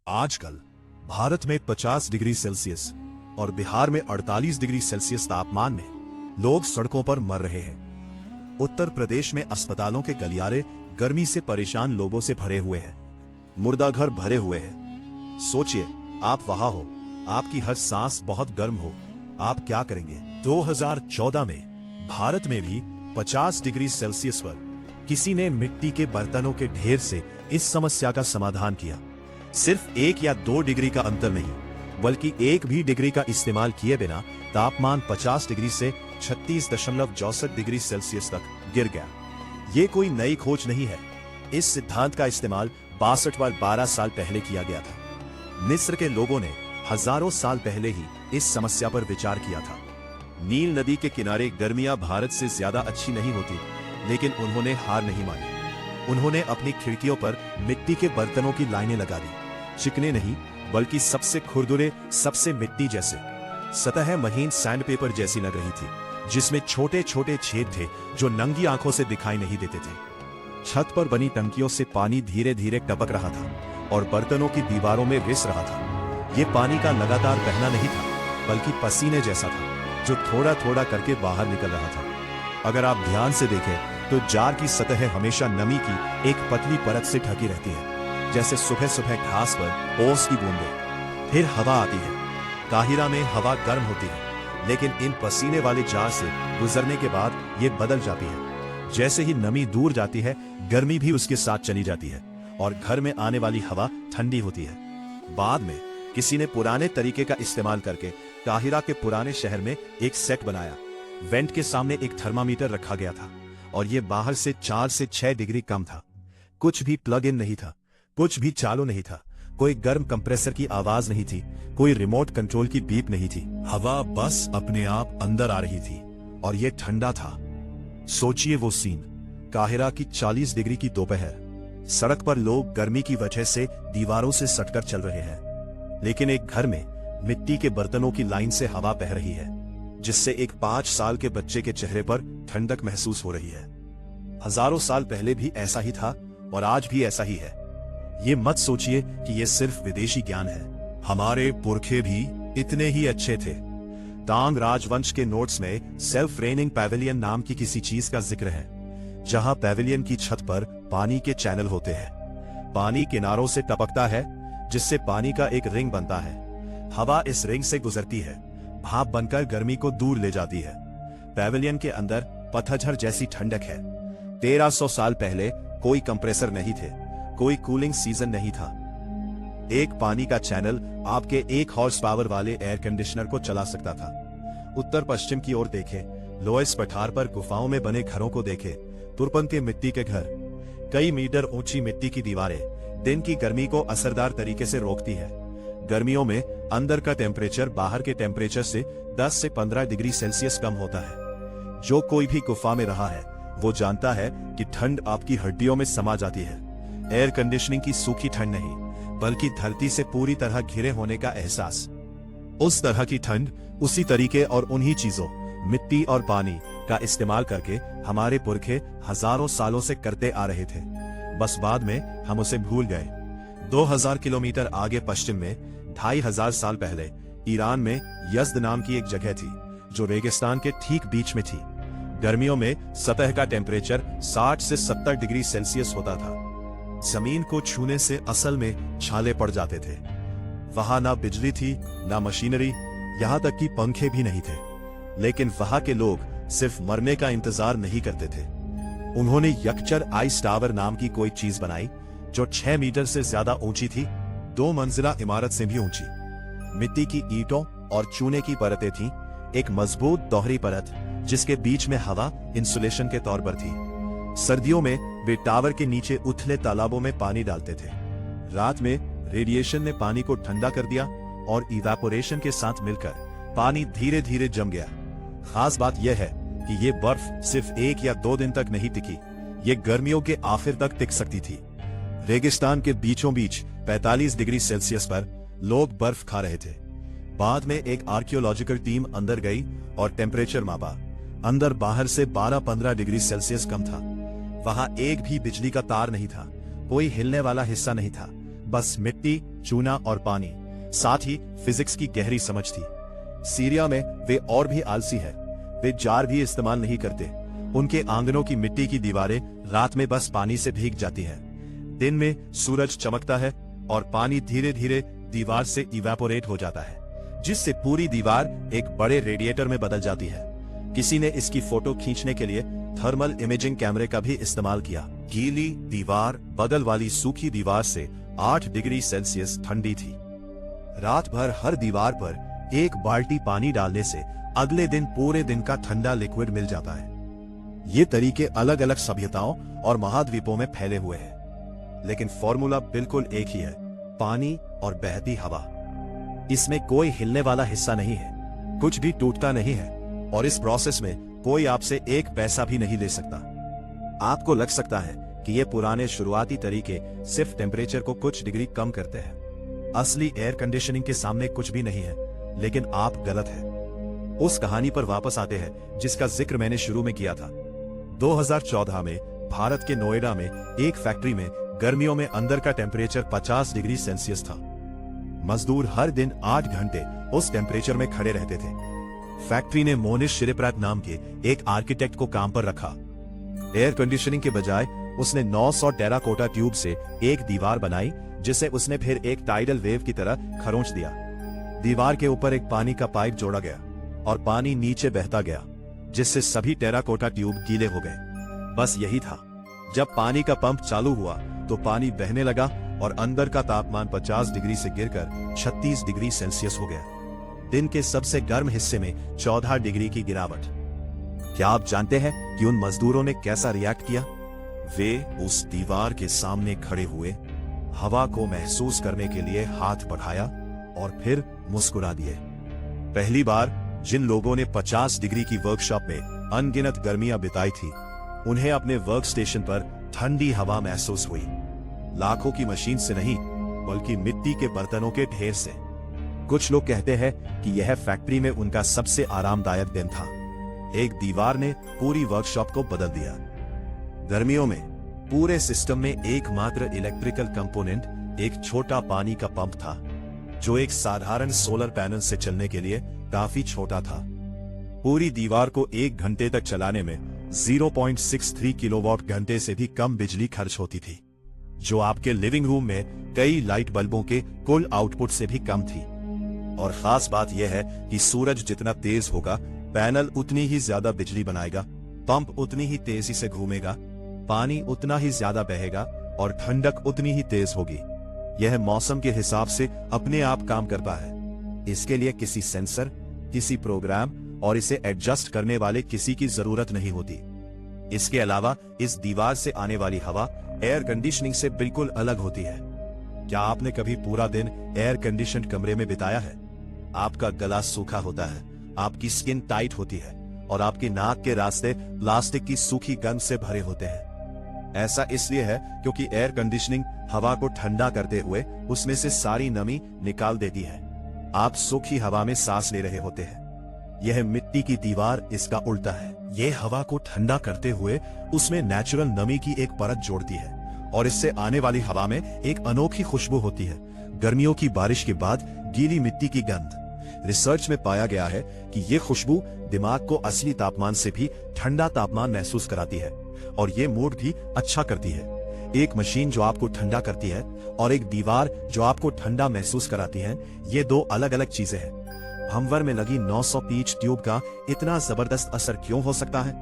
आजकल भारत में 50 degree Celsius और बिहार में 48 डिग्री सेल्सियस तापमान में लोग सड़कों पर मर रहे हैं। उत्तर प्रदेश में अस्पतालों के गलियारे गर्मी से परेशान लोगों से भरे हुए हैं, मुर्दा घर भरे हुए हैं। सोचिए, आप वहां हो, आपकी हर सांस बहुत गर्म हो, आप क्या करेंगे? 2014 में भारत में भी 50 डिग्री सेल्सियस पर किसी ने मिट्टी के बर्तनों के ढेर से इस समस्या का समाधान किया। सिर्फ 1 या 2 डिग्री का अंतर नहीं, बल्कि 1 भी डिग्री का इस्तेमाल किए बिना तापमान 50 डिग्री से 36.64 डिग्री सेल्सियस तक गिर गया। ये कोई नई खोज नहीं है। इस सिद्धांत का इस्तेमाल 62 साल पहले किया गया था। मिस्र के लोगों ने हजारों साल पहले ही इस समस्या पर विचार किया था। नील नदी के किनारे गर्मियां भारत से ज्यादा अच्छी नहीं होती, लेकिन उन्होंने हार नहीं मानी। उन्होंने अपनी खिड़कियों पर मिट्टी के बर्तनों की लाइनें लगा दी। चिकने नहीं, बल्कि सबसे खुरदुरे, सबसे मिट्टी जैसे। सतह महीन सैंडपेपर जैसी लग रही थी, जिसमें छोटे छोटे छेद थे जो नंगी आंखों से दिखाई नहीं देते थे। छत पर बनी टंकियों से पानी धीरे धीरे टपक रहा था और बर्तनों की दीवारों में रिस रहा था। ये पानी का लगातार बहना नहीं था, बल्कि पसीने जैसा था, जो थोड़ा थोड़ा करके बाहर निकल रहा था। अगर आप ध्यान से देखें तो जार की सतह हमेशा नमी की एक पतली परत से ढकी रहती है, जैसे सुबह सुबह घास पर ओस की बूंदें। फिर हवा आती है। काहिरा में हवा गर्म होती है, लेकिन इन पसीने वाले जार से गुजरने के बाद ये बदल जाती है। जैसे ही नमी दूर जाती है, गर्मी भी उसके साथ चली जाती है और घर में आने वाली हवा ठंडी होती है। बाद में किसी ने पुराने तरीके का इस्तेमाल करके काहिरा के पुराने शहर में एक सेट बनाया। वेंट के सामने एक थर्मामीटर रखा गया था और ये बाहर से 4 से 6 डिग्री कम था। कुछ भी प्लग इन नहीं था, कुछ भी चालू नहीं था, कोई गर्म कंप्रेसर की आवाज नहीं थी, कोई रिमोट कंट्रोल की बीप नहीं थी। हवा बस अपने आप अंदर आ रही थी और ये ठंडा था। सोचिए वो सीन, काहिरा की 40 डिग्री की दोपहर, सड़क पर लोग गर्मी की वजह से दीवारों से सटकर चल रहे हैं, लेकिन एक घर में मिट्टी के बर्तनों की लाइन से हवा बह रही है, जिससे एक 5 साल के बच्चे के चेहरे पर ठंडक महसूस हो रही है। हजारों साल पहले भी ऐसा ही था और आज भी ऐसा ही है। ये मत सोचिए कि ये सिर्फ विदेशी ज्ञान है। हमारे पुरखे भी इतने ही अच्छे थे। तांग राजवंश के नोट्स में सेल्फ रेनिंग पैवेलियन नाम की किसी चीज का जिक्र है, जहां पैवेलियन की छत पर पानी के चैनल होते हैं। पानी किनारों से टपकता है, जिससे पानी का एक रिंग बनता है। हवा इस रिंग से गुजरती है, भाप बनकर गर्मी को दूर ले जाती है। पैवेलियन के अंदर पतझड़ जैसी ठंडक है। 1300 साल पहले कोई कंप्रेसर नहीं थे, कोई कूलिंग सीजन नहीं था। एक पानी का चैनल आपके 1 हॉर्स पावर वाले एयर कंडीशनर को चला सकता था। उत्तर पश्चिम की ओर देखें, लोएस पठार पर गुफाओं में बने घरों को देखें, तुरपन के मिट्टी के घर। कई मीटर ऊंची मिट्टी की दीवारें दिन की गर्मी को असरदार तरीके से रोकती है। गर्मियों में अंदर का टेम्परेचर बाहर के टेम्परेचर से 10 से 15 डिग्री सेल्सियस कम होता है। जो कोई भी गुफा में रहा है, वो जानता है कि ठंड आपकी हड्डियों में समा जाती है। एयर कंडीशनिंग की सूखी ठंड नहीं, बल्कि धरती से पूरी तरह घिरे होने का एहसास। उस तरह की ठंड, उसी तरीके और उन्हीं चीजों, मिट्टी और पानी का इस्तेमाल करके हमारे पुरखे हजारों सालों से करते आ रहे थे। बस बाद में हम उसे भूल गए। 2000 किलोमीटर आगे पश्चिम में 2500 साल पहले ईरान में यज़्द नाम की एक जगह थी, जो रेगिस्तान के ठीक बीच में थी। गर्मियों में सतह का टेम्परेचर 60 से 70 डिग्री सेल्सियस होता था। जमीन को छूने से असल में छाले पड़ जाते थे। वहां ना बिजली थी, ना मशीनरी, यहां तक कि पंखे भी नहीं थे। लेकिन वहां के लोग सिर्फ मरने का इंतजार नहीं करते थे। उन्होंने यक्चर आइस टावर नाम की कोई चीज बनाई, जो 6 मीटर से ज्यादा ऊंची थी, 2 मंजिला इमारत से भी ऊंची। मिट्टी की ईंटों और चूने की परतें थीं, एक मजबूत दोहरी परत, जिसके बीच में हवा इंसुलेशन के तौर पर थी। सर्दियों में वे टावर के नीचे उथले तालाबों में पानी डालते थे। रात में रेडिएशन ने पानी को ठंडा कर दिया और इवेपोरेशन के साथ मिलकर पानी धीरे धीरे जम गया। खास बात यह है कि ये बर्फ सिर्फ 1 या 2 दिन तक नहीं टिकी, ये गर्मियों के आखिर तक टिक सकती थी। रेगिस्तान के बीचों बीच 45 डिग्री सेल्सियस पर लोग बर्फ खा रहे थे। बाद में एक आर्कियोलॉजिकल टीम अंदर गई और टेम्परेचर मापा। अंदर बाहर से 12-15 डिग्री सेल्सियस कम था। वहां एक भी बिजली का तार नहीं था, कोई हिलने वाला हिस्सा नहीं था, बस मिट्टी, चूना और पानी, साथ ही फिजिक्स की गहरी समझ थी। सीरिया में वे और भी आलसी है। वे जार भी इस्तेमाल नहीं करते। उनके आंगनों की मिट्टी की दीवारें रात में बस पानी से भीग जाती हैं। दिन में सूरज चमकता है और पानी धीरे धीरे दीवार से इवेपोरेट हो जाता है, जिससे पूरी दीवार एक बड़े रेडिएटर में बदल जाती है। किसी ने इसकी फोटो खींचने के लिए थर्मल इमेजिंग कैमरे का भी इस्तेमाल किया। गीली दीवार बगल वाली सूखी दीवार से 8 डिग्री सेल्सियस ठंडी थी। रात भर हर दीवार पर एक बाल्टी पानी डालने से अगले दिन पूरे दिन का ठंडा लिक्विड मिल जाता है। ये तरीके अलग अलग सभ्यताओं और महाद्वीपों में फैले हुए हैं, लेकिन फॉर्मूला बिल्कुल एक ही है, पानी और बहती हवा। इसमें कोई हिलने वाला हिस्सा नहीं है, कुछ भी टूटता नहीं है, और इस प्रोसेस में कोई आपसे एक पैसा भी नहीं ले सकता। आपको लग सकता है कि ये पुराने शुरुआती तरीके सिर्फ टेम्परेचर को कुछ डिग्री कम करते हैं, असली एयर कंडीशनिंग के सामने कुछ भी नहीं है, लेकिन आप गलत हैं। उस कहानी पर वापस आते हैं जिसका जिक्र मैंने शुरू में किया था। 2014 में भारत के नोएडा में एक फैक्ट्री में गर्मियों में अंदर का टेम्परेचर 50 डिग्री सेल्सियस था। मजदूर हर दिन 8 घंटे उस टेम्परेचर में खड़े रहते थे। फैक्ट्री ने मोनिश शिरिप्रात नाम के एक आर्किटेक्ट को काम पर रखा। एयर कंडीशनिंग के बजाय उसने 900 टेराकोटा ट्यूब से एक दीवार बनाई, जिसे उसने फिर एक टाइडल वेव की तरह खरोंच दिया। दीवार के ऊपर एक पानी का पाइप जोड़ा गया और पानी नीचे बहता गया, जिससे सभी टेराकोटा ट्यूब गीले हो गए। बस यही था। जब पानी का पंप चालू हुआ तो पानी बहने लगा और अंदर का तापमान 50 डिग्री से गिरकर 36 डिग्री सेल्सियस हो गया। दिन के सबसे गर्म हिस्से में 14 डिग्री की गिरावट। क्या आप जानते हैं कि उन मजदूरों ने कैसा रिएक्ट किया? वे उस दीवार के सामने खड़े हुए, हवा को महसूस करने के लिए हाथ बढ़ाया और फिर मुस्कुरा दिए। पहली बार जिन लोगों ने 50 डिग्री की वर्कशॉप में अनगिनत गर्मियां बिताई थी, उन्हें अपने वर्क स्टेशन पर ठंडी हवा महसूस हुई। लाखों की मशीन से नहीं, बल्कि मिट्टी के बर्तनों के ढेर से। कुछ लोग कहते हैं कि यह फैक्ट्री में उनका सबसे आरामदायक दिन था। एक दीवार ने पूरी वर्कशॉप को बदल दिया। गर्मियों में पूरे सिस्टम में एकमात्र इलेक्ट्रिकल कंपोनेंट एक छोटा पानी का पंप था, जो एक साधारण सोलर पैनल से चलने के लिए काफी छोटा था। पूरी दीवार को 1 घंटे तक चलाने में 0.63 किलोवाट घंटे से भी कम बिजली खर्च होती थी, जो आपके लिविंग रूम में कई लाइट बल्बों के कुल आउटपुट से भी कम थी। और खास बात यह है कि सूरज जितना तेज होगा, पैनल उतनी ही ज्यादा बिजली बनाएगा, पंप उतनी ही तेजी से घूमेगा, पानी उतना ही ज्यादा बहेगा और ठंडक उतनी ही तेज होगी। यह मौसम के हिसाब से अपने आप काम करता है। इसके लिए किसी सेंसर, किसी प्रोग्राम और इसे एडजस्ट करने वाले किसी की जरूरत नहीं होती। इसके अलावा इस दीवार से आने वाली हवा एयर कंडीशनिंग से बिल्कुल अलग होती है। क्या आपने कभी पूरा दिन एयर कंडीशन्ड कमरे में बिताया है? आपका गला सूखा होता है, आपकी स्किन टाइट होती है और आपकी नाक के रास्ते प्लास्टिक की सूखी गंध से भरे होते हैं। ऐसा इसलिए है क्योंकि एयर कंडीशनिंग हवा को ठंडा करते हुए उसमें से सारी नमी निकाल देती है। आप सूखी हवा में सांस ले रहे होते हैं। यह मिट्टी की दीवार इसका उल्टा है। यह हवा को ठंडा करते हुए उसमें नेचुरल नमी की एक परत जोड़ती है और इससे आने वाली हवा में एक अनोखी खुशबू होती है। गर्मियों की बारिश के बाद गीली मिट्टी की गंध। रिसर्च में पाया गया है कि यह खुशबू दिमाग को असली तापमान से भी ठंडा तापमान महसूस कराती है और ये मूड भी अच्छा करती है। एक मशीन जो आपको ठंडा करती है और एक दीवार जो आपको ठंडा महसूस कराती है, ये दो अलग अलग चीजें हैं। हमवर में लगी 900 पीच ट्यूब का इतना जबरदस्त असर क्यों हो सकता है?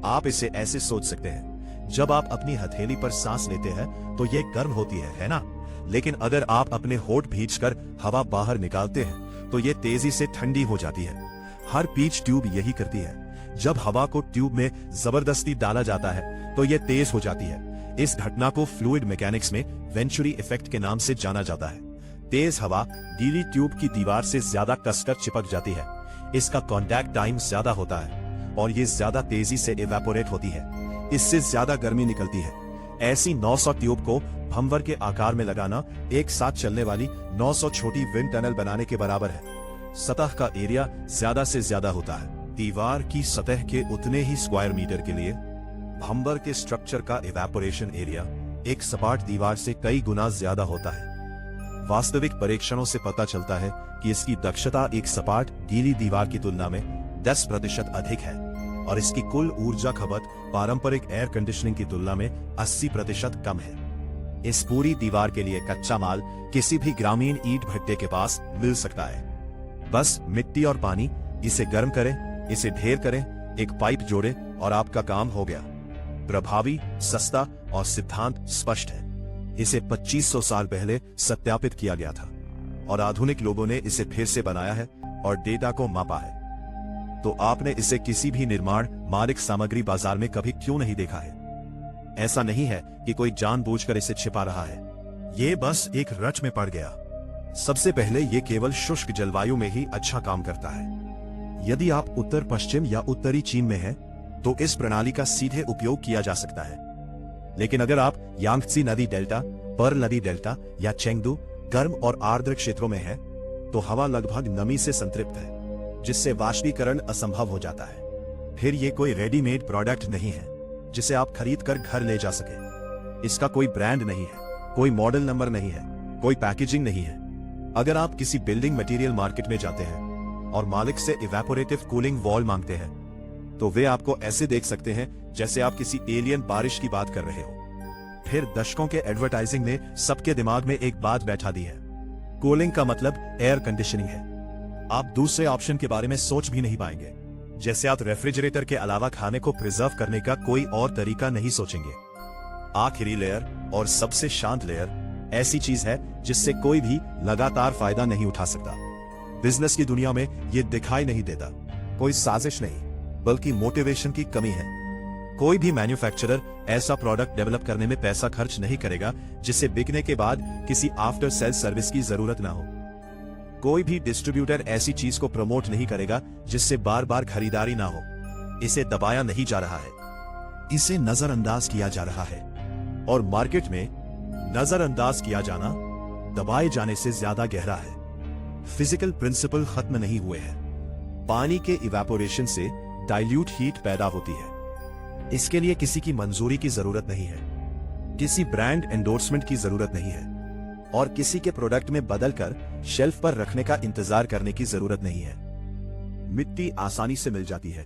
आप इसे ऐसे सोच सकते हैं, जब आप अपनी हथेली पर सांस लेते हैं तो ये गर्म होती है ना? लेकिन अगर आप अपने होंठ भींचकर हवा बाहर निकालते हैं तो ये तेजी से ठंडी हो जाती है। हर पीच ट्यूब यही करती है। जब हवा को ट्यूब में जबरदस्ती डाला जाता है तो ये तेज हो जाती है। इस घटना को फ्लूइड मैकेनिक्स में वेंचुरी इफेक्ट के नाम से जाना जाता है। तेज हवा गीली ट्यूब की दीवार से ज्यादा कसकर चिपक जाती है। इसका कांटेक्ट टाइम ज्यादा होता है और ये ज्यादा तेजी से इवेपोरेट होती है। इससे ज्यादा गर्मी निकलती है। ऐसी 900 ट्यूब को भंवर के आकार में लगाना एक साथ चलने वाली 900 छोटी विंड टनल बनाने के बराबर है। सतह का एरिया ज्यादा से ज्यादा होता है। दीवार की सतह के उतने ही स्क्वायर मीटर के लिए भंवर के स्ट्रक्चर का इवेपोरेशन एरिया एक सपाट दीवार से कई गुना ज्यादा होता है। वास्तविक परीक्षणों से पता चलता है कि इसकी दक्षता एक सपाट गीली दीवार की तुलना में 10% अधिक है और इसकी कुल ऊर्जा खपत पारंपरिक एयर कंडीशनिंग की तुलना में 80% कम है। इस पूरी दीवार के लिए कच्चा माल किसी भी ग्रामीण ईंट भट्टे के पास मिल सकता है। बस मिट्टी और पानी, इसे गर्म करें, इसे ढेर करें, एक पाइप जोड़े और आपका काम हो गया। प्रभावी, सस्ता और सिद्धांत स्पष्ट है। इसे 2500 साल पहले सत्यापित किया गया था और आधुनिक लोगों ने इसे फिर से बनाया है और डेटा को मापा है। तो आपने इसे किसी भी निर्माण मालिक सामग्री बाजार में कभी क्यों नहीं देखा है? ऐसा नहीं है कि कोई जानबूझकर इसे छिपा रहा है, ये बस एक रच में पड़ गया। सबसे पहले ये केवल शुष्क जलवायु में ही अच्छा काम करता है। यदि आप उत्तर पश्चिम या उत्तरी चीन में हैं, तो इस प्रणाली का सीधे उपयोग किया जा सकता है। लेकिन अगर आप यांगत्सी नदी डेल्टा, पर्ल नदी डेल्टा या चेंगडू गर्म और आर्द्र क्षेत्रों में हैं, तो हवा लगभग नमी से संतृप्त है, जिससे वाष्पीकरण असंभव हो जाता है। फिर ये कोई रेडीमेड प्रोडक्ट नहीं है जिसे आप खरीद कर घर ले जा सके। इसका कोई ब्रांड नहीं है, कोई मॉडल नंबर नहीं है, कोई पैकेजिंग नहीं है। अगर आप किसी बिल्डिंग मटेरियल मार्केट में जाते हैं और मालिक से इवेपोरेटिव कूलिंग वॉल मांगते हैं, तो वे आपको ऐसे देख सकते हैं जैसे आप किसी एलियन बारिश की बात कर रहे हो। फिर दशकों के एडवर्टाइजिंग ने सबके दिमाग में एक बात बैठा दी है, कूलिंग का मतलब एयर कंडीशनिंग है। आप दूसरे ऑप्शन के बारे में सोच भी नहीं पाएंगे, जैसे आप रेफ्रिजरेटर के अलावा खाने को प्रिजर्व करने का कोई और तरीका नहीं सोचेंगे। आखिरी लेयर और सबसे शांत लेयर ऐसी चीज है जिससे कोई भी लगातार फायदा नहीं उठा सकता। बिजनेस की दुनिया में यह दिखाई नहीं देता, कोई साजिश नहीं, बल्कि मोटिवेशन की कमी है। कोई भी मैन्युफैक्चरर ऐसा प्रोडक्ट डेवलप करने में पैसा खर्च नहीं करेगा जिसे बिकने के बाद किसी आफ्टर सेल सर्विस की जरूरत ना हो। कोई भी डिस्ट्रीब्यूटर ऐसी चीज को प्रमोट नहीं करेगा जिससे बार बार खरीदारी ना हो। इसे दबाया नहीं जा रहा है, इसे नजरअंदाज किया जा रहा है। और मार्केट में नजरअंदाज किया जाना दबाए जाने से ज्यादा गहरा है। फिजिकल प्रिंसिपल खत्म नहीं हुए हैं। पानी के इवेपोरेशन से डाइल्यूट हीट पैदा होती है। इसके लिए किसी की मंजूरी की जरूरत नहीं है, किसी ब्रांड एंडोर्समेंट की जरूरत नहीं है और किसी के प्रोडक्ट में बदलकर शेल्फ पर रखने का इंतजार करने की जरूरत नहीं है। मिट्टी आसानी से मिल जाती है,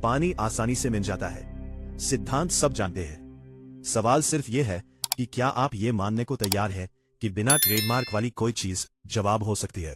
पानी आसानी से मिल जाता है। सिद्धांत सब जानते हैं। सवाल सिर्फ यह है कि क्या आप ये मानने को तैयार हैं कि बिना ट्रेडमार्क वाली कोई चीज जवाब हो सकती है।